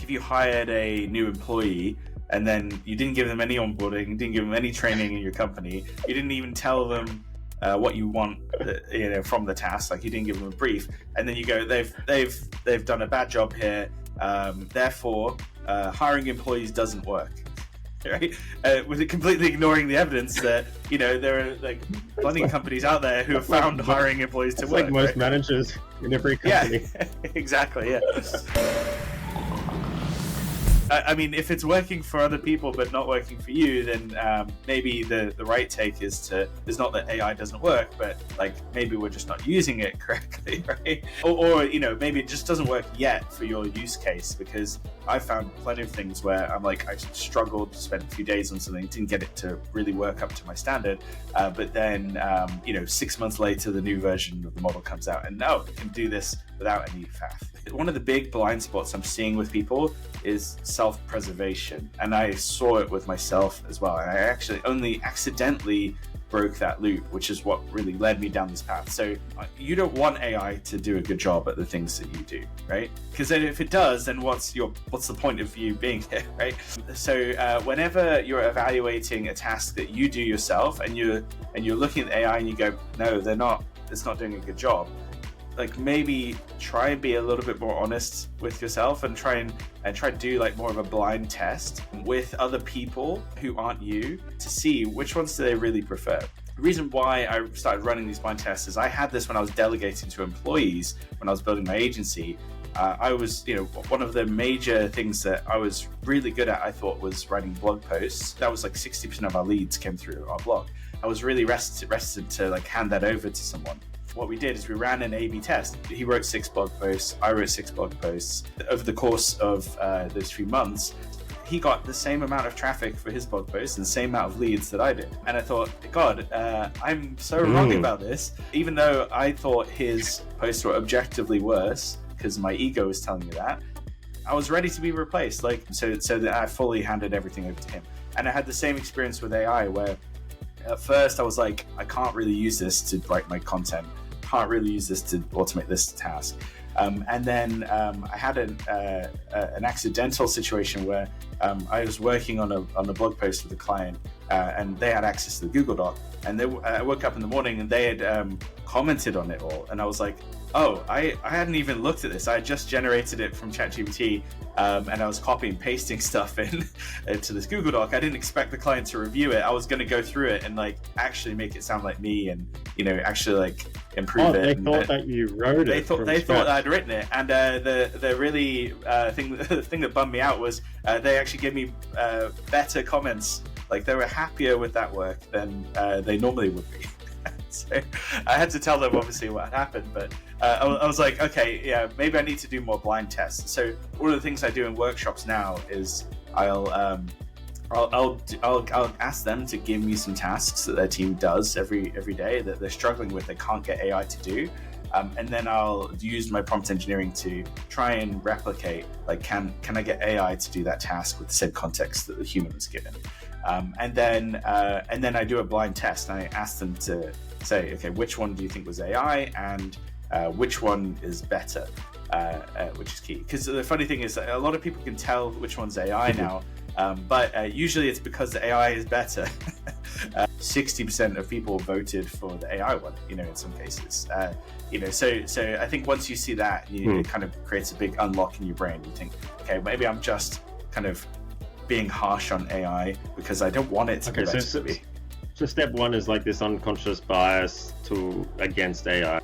if you hired a new employee and then you didn't give them any onboarding, you didn't give them any training in your company, you didn't even tell them what you want, from the task, like you didn't give them a brief, and then you go, they've done a bad job here, therefore hiring employees doesn't work. Right? With it completely ignoring the evidence that there are like plenty of companies out there who have found hiring employees to work. Like most managers in every company. Yeah, exactly. Yeah. I mean, if it's working for other people but not working for you, then maybe the right take is not that AI doesn't work, but like maybe we're just not using it correctly, right? Or maybe it just doesn't work yet for your use case, because I found plenty of things where I'm like, I struggled to spend a few days on something, didn't get it to really work up to my standard, but then 6 months later the new version of the model comes out and now it can do this without any faff. One of the big blind spots I'm seeing with people is self-preservation, and I saw it with myself as well, and I actually only accidentally broke that loop, which is what really led me down this path. So you don't want AI to do a good job at the things that you do, right? Because then if it does, then what's the point of you being here, right? So whenever you're evaluating a task that you do yourself and you're looking at AI and you go, no, it's not doing a good job, like maybe try and be a little bit more honest with yourself and try to do like more of a blind test with other people who aren't you to see which ones do they really prefer. The reason why I started running these blind tests is I had this when I was delegating to employees when I was building my agency. I was, one of the major things that I was really good at, I thought, was writing blog posts. That was like 60% of our leads came through our blog. I was really rested to like hand that over to someone. What we did is we ran an A/B test. He wrote 6 blog posts, I wrote 6 blog posts. Over the course of those 3 months, he got the same amount of traffic for his blog posts and the same amount of leads that I did. And I thought, God, I'm so wrong about this. Even though I thought his posts were objectively worse, because my ego was telling me that, I was ready to be replaced. So that I fully handed everything over to him. And I had the same experience with AI, where at first I was like, I can't really use this to write my content. Can't really use this to automate this task. And then I had an accidental situation where I was working on a blog post with a client, and they had access to the Google Doc. And I woke up in the morning and they had commented on it all. And I was like, oh, I hadn't even looked at this. I had just generated it from ChatGPT, and I was copying and pasting stuff into this Google Doc. I didn't expect the client to review it. I was going to go through it and like actually make it sound like me, and actually like improve it. They thought that you wrote it. They thought I'd written it, and the really the thing that bummed me out was they actually gave me better comments. Like they were happier with that work than they normally would be. So I had to tell them obviously what had happened, but I was like, okay, yeah, maybe I need to do more blind tests. So one of the things I do in workshops now is I'll ask them to give me some tasks that their team does every day that they're struggling with, they can't get AI to do. And then I'll use my prompt engineering to try and replicate, like, can I get AI to do that task with the same context that the human was given? And then I do a blind test and I ask them to say, okay, which one do you think was AI and which one is better, which is key. Because the funny thing is that a lot of people can tell which one's AI now, but usually it's because the AI is better. 60% of people voted for the AI one, in some cases. So I think once you see that, it kind of creates a big unlock in your brain. You think, okay, maybe I'm just kind of being harsh on AI because I don't want it to be better to me. So step 1 is like this unconscious bias against AI.